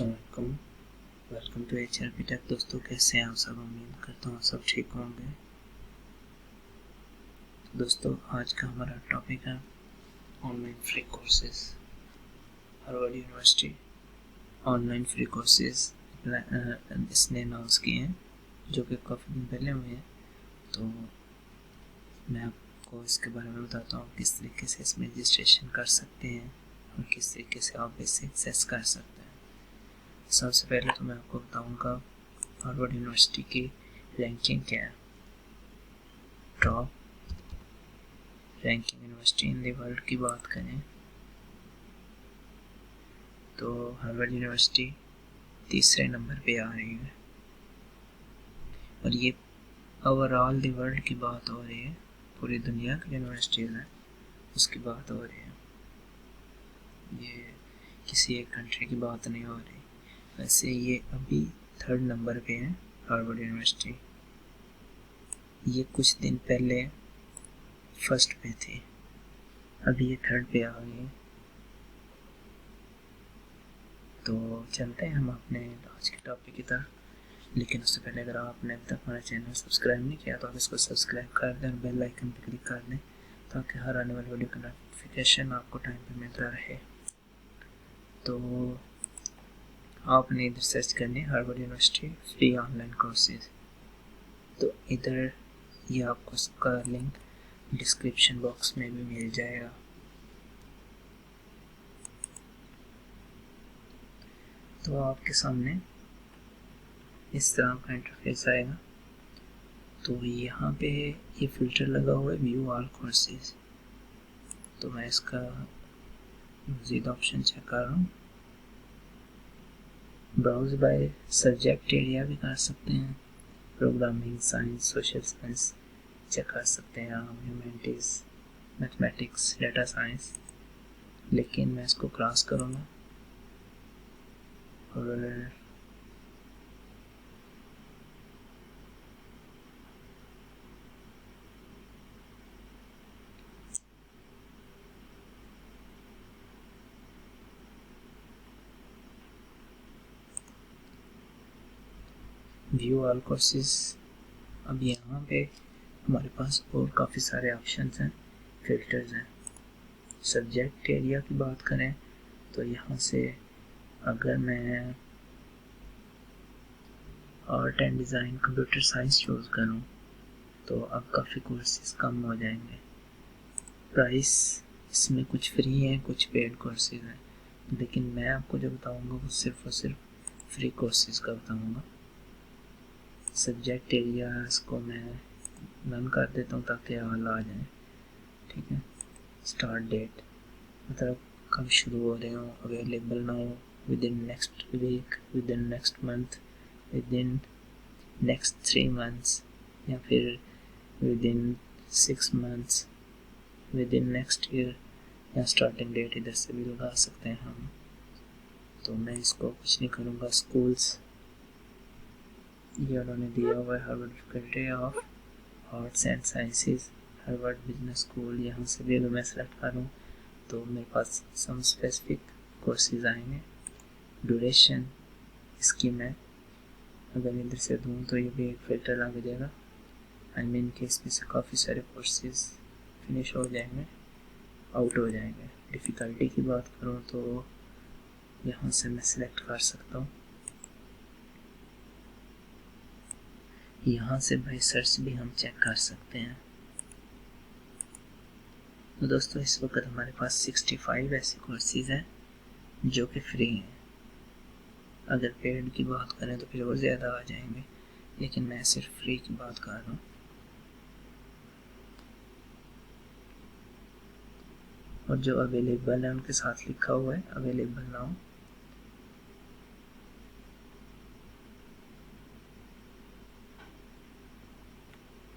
अस्सलाम वालेकुम, welcome to HRP take. दोस्तों कैसे हैं आप सब? उम्मीद करता हूँ सब ठीक होंगे। तो दोस्तों आज का हमारा टॉपिक है online free courses. Harvard university online free courses इसने अनाउंस किए हैं, जो कि काफ़ी दिन पहले हुए हैं। तो मैं आपको इसके बारे में बताता हूँ किस तरीके से इसमें रजिस्ट्रेशन कर सकते हैं और किस तरीके से आप इससे एक्सेस कर सकते हैं। सबसे पहले तो मैं आपको बताऊंगा हार्वर्ड यूनिवर्सिटी की रैंकिंग क्या है। Top ranking university in the world की बात करें तो हार्वर्ड यूनिवर्सिटी तीसरे नंबर पे आ रही है, और ये ओवरऑल द वर्ल्ड की बात हो रही है। पूरी दुनिया की यूनिवर्सिटीज़ हैं उसकी बात हो रही है, ये किसी एक कंट्री की बात नहीं हो रही। वैसे ये अभी थर्ड नंबर पे है हार्वर्ड यूनिवर्सिटी। ये कुछ दिन पहले फर्स्ट पे थी, अभी ये थर्ड पे आ गई। तो चलते हैं हम अपने आज के टॉपिक की तरफ। लेकिन उससे पहले अगर आपने अब तक हमारा चैनल सब्सक्राइब नहीं किया तो आप इसको सब्सक्राइब कर दें और बेल आइकन पर क्लिक कर दें, ताकि हर आने वाली वीडियो का नोटिफिकेशन आपको टाइम पर मिलता रहे। तो आपने इधर सर्च करनी है Harvard university free online courses. तो इधर ये आपको उसका लिंक डिस्क्रिप्शन बॉक्स में भी मिल जाएगा। तो आपके सामने इस तरह का इंटरफेस आएगा। तो यहाँ पे ये फिल्टर लगा हुआ है व्यू ऑल कोर्सेज। तो मैं इसका मज़ीद ऑप्शन चेक कर रहा हूँ। ब्राउज बाय सब्जेक्ट एरिया भी कर सकते हैं, programming, science, social science check कर सकते हैं आप, ह्यूमैनिटीज़, मैथमेटिक्स, डेटा साइंस। लेकिन मैं इसको क्रॉस करूँगा और व्यू ऑल कोर्सेज। अब यहाँ पे हमारे पास और काफ़ी सारे ऑप्शंस हैं, फिल्टर्स हैं। सब्जेक्ट एरिया की बात करें तो यहाँ से अगर मैं art and design, computer science choose करूँ तो अब काफ़ी कोर्सेज कम हो जाएंगे। प्राइस इसमें कुछ फ्री हैं, कुछ पेड कोर्सेज हैं, लेकिन मैं आपको जो बताऊंगा वो सिर्फ और सिर्फ फ्री कोर्सेज का बताऊंगा। सब्जेक्ट एरिया इसको मैं नन कर देता हूँ ताकि ऑल आ जाए। ठीक है। स्टार्ट डेट मतलब कब शुरू हो रहे हो, अवेलेबल ना हो within next week, within next month, within next 3 months, या फिर within 6 months, within next year, या स्टार्टिंग डेट इधर से भी लगा सकते हैं हम। तो मैं इसको कुछ नहीं करूँगा। स्कूल्स ये उन्होंने दिया हुआ है, Harvard faculty of arts and sciences, Harvard business school. यहाँ से भी अगर मैं सेलेक्ट करूँ तो मेरे पास सम स्पेसिफिक कोर्सेज आएंगे। ड्यूरेशन इसकी मैं अगर इधर से दूँ तो ये भी एक फिल्टर लग जाएगा। आई मीन कि इसमें से काफ़ी सारे कोर्सेज फिनिश हो जाएंगे, आउट हो जाएंगे। डिफ़िकल्टी की बात करूँ तो यहाँ से मैं सिलेक्ट कर सकता हूँ। यहाँ से बाय सर्च भी हम चेक कर सकते हैं। तो दोस्तों इस वक्त हमारे पास 65 ऐसे कोर्सेज हैं जो कि फ्री हैं। अगर पेड की बात करें तो फिर और ज़्यादा आ जाएंगे, लेकिन मैं सिर्फ फ्री की बात कर रहा हूँ। और जो अवेलेबल है उनके साथ लिखा हुआ है अवेलेबल नाउ।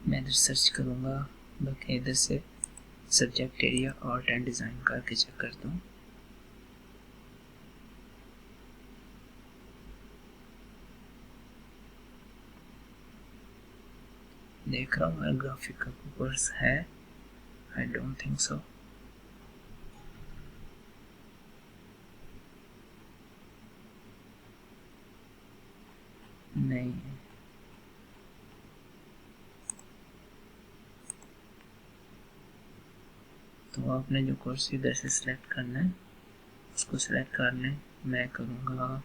मैं इधर सर्च करूँगा, बल्कि इधर से subject area art and design करके चेक करता हूँ। देख रहा हूँ ग्राफिक का कोर्स है, आई डोंट थिंक सो। तो आपने जो कोर्स इधर से सिलेक्ट करना है उसको सिलेक्ट कर लें। मैं करूँगा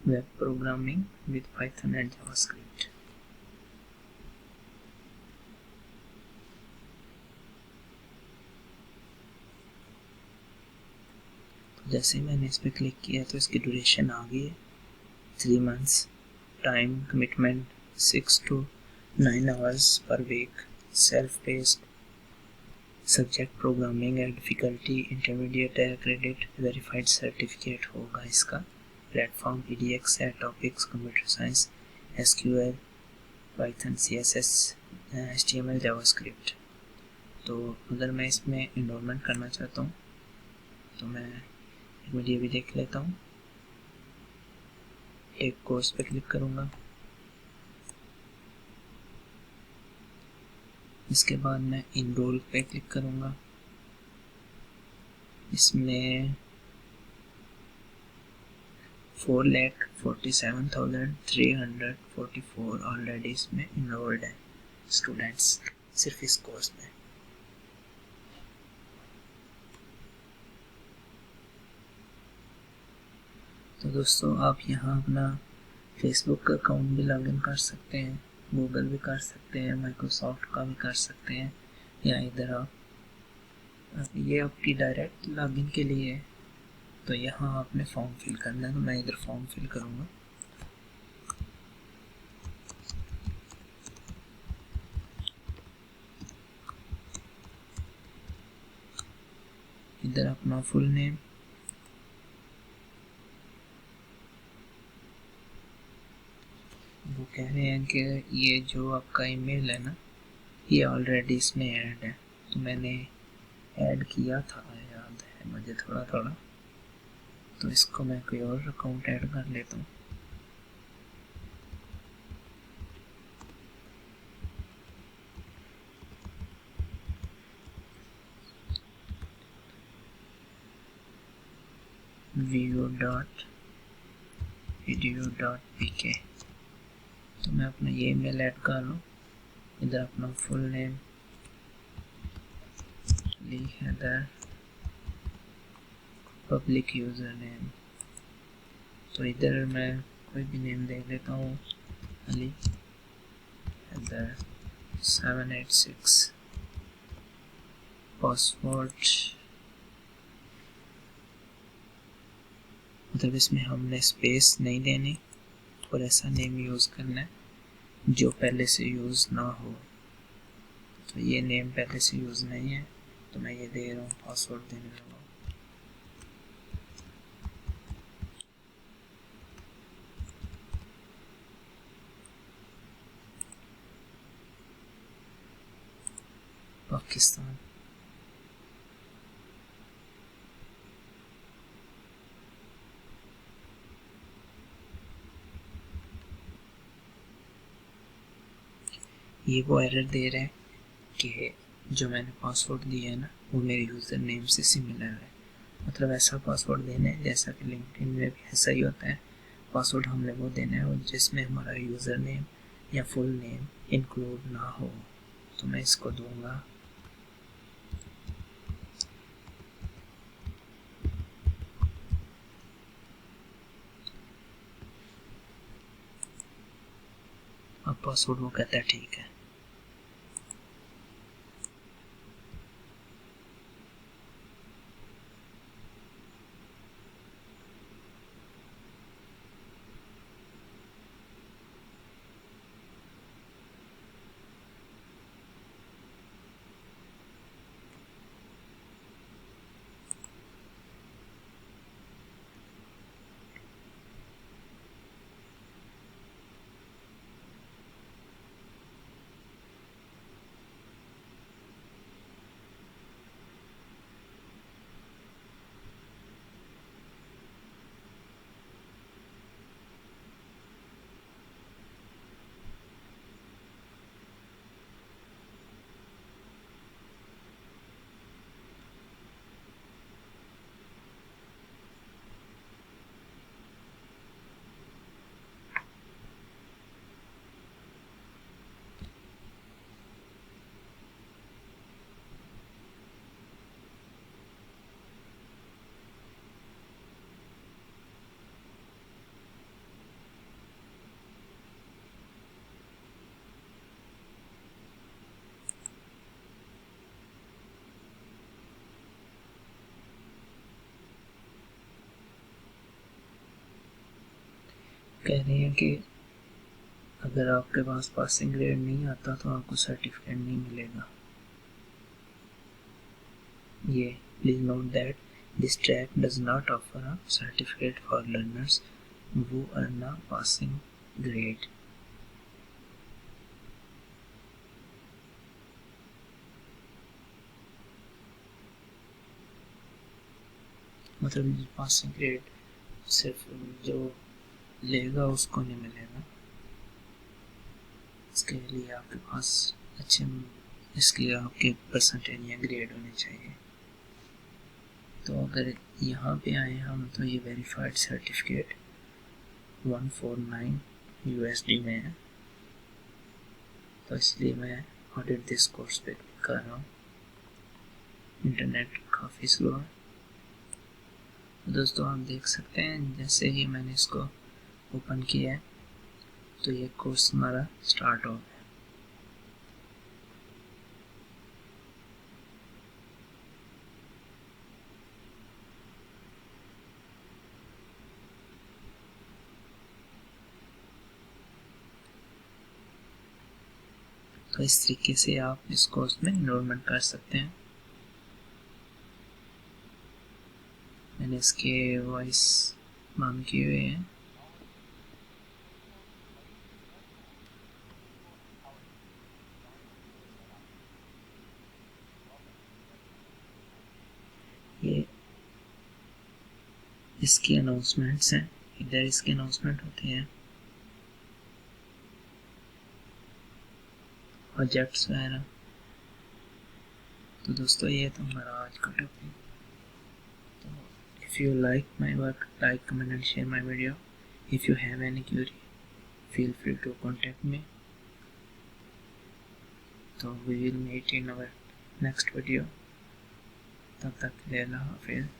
web programming with Python and JavaScript. तो जैसे ही मैंने इस पर क्लिक किया तो इसकी ड्यूरेशन आ गई है 3 months, time commitment 6 to 9 hours per week, self paced, subject programming and difficulty intermediate है, क्रेडिट वेरीफाइड सर्टिफिकेट होगा इसका, प्लेटफॉर्म PDX है, topics computer science, SQL, Python, CSS, HTML, JavaScript. तो अगर मैं इसमें इनरोलमेंट करना चाहता हूँ तो मैं एक वीडियो भी देख लेता हूँ। एक कोर्स पे क्लिक करूँगा, इसके बाद मैं इनरोल पे क्लिक करूँगा। इसमें 4,47,344 ऑलरेडी इसमें इनरोल्ड है स्टूडेंट्स सिर्फ इस कोर्स में। तो दोस्तों आप यहाँ अपना फेसबुक का अकाउंट भी लॉगिन कर सकते हैं, गूगल भी कर सकते हैं, माइक्रोसॉफ्ट का भी कर सकते हैं, या इधर आप ये आपकी डायरेक्ट लॉगिन के लिए है। तो यहाँ आपने फॉर्म फिल करना है, तो मैं इधर फॉर्म फिल करूँगा। इधर अपना फुल नेम, वो कह रहे हैं कि ये जो आपका ईमेल है ना ये ऑलरेडी इसमें ऐड है, तो मैंने ऐड किया था, याद है मुझे थोड़ा थोड़ा, तो इसको मैं कोई और अकाउंट ऐड कर लेता हूँ। view.edu.pk, तो मैं अपना ये ईमेल ऐड कर लूँ। इधर अपना full name Ali Haider, public user name, तो इधर मैं कोई भी नेम दे देता हूँ, अली हैदर 786। पासवर्ड मतलब इसमें हमने स्पेस नहीं देनी और ऐसा नेम यूज़ करना है जो पहले से यूज़ ना हो। तो ये नेम पहले से यूज़ नहीं है तो मैं ये दे रहा हूँ, पासवर्ड देने लगा। पाकिस्तान। ये वो एरर दे रहा है कि जो मैंने पासवर्ड दिया है ना वो मेरे यूज़र नेम से सिमिलर है। मतलब ऐसा पासवर्ड देना है जैसा कि लिंक्डइन में भी ऐसा ही होता है, पासवर्ड हमने वो देना है और जिसमें हमारा यूज़र नेम या फुल नेम इंक्लूड ना हो। तो मैं इसको दूंगा अब पासवर्ड, वो कहता है ठीक है। कह रही हैं कि अगर आपके पास पासिंग ग्रेड नहीं आता तो आपको सर्टिफिकेट नहीं मिलेगा। ये please note that this track does not offer a certificate for learners who earn a passing grade। मतलब पासिंग ग्रेड सिर्फ जो लेगा उसको नहीं मिलेगा, इसके लिए आपके पास अच्छे, इसके लिए आपके परसेंटेज या ग्रेड होने चाहिए। तो अगर यहाँ पे आए हम तो ये वेरीफाइड सर्टिफिकेट 149 USD में है, तो इसलिए मैं ऑडिट दिस कोर्स पे क्लिक कर रहा हूँ। इंटरनेट काफ़ी स्लो है। तो दोस्तों आप देख सकते हैं जैसे ही मैंने इसको ओपन किया है तो ये कोर्स हमारा स्टार्ट हो गया। तो इस तरीके से आप इस कोर्स में इनरोलमेंट कर सकते हैं। मैंने इसके वॉइस ऑन किए हुए हैं। ये इसकी अनाउंसमेंट्स हैं, इधर इसकी अनाउंसमेंट होती हैं, प्रोजेक्ट्स वगैरह। तो दोस्तों ये तो हमारा आज का टॉपिक। तो if you like my work, like, comment and share my video. If you have any Curie feel free to contact me। तो we will meet in our next video। तब तक के लिए अल्लाह हाफिज़।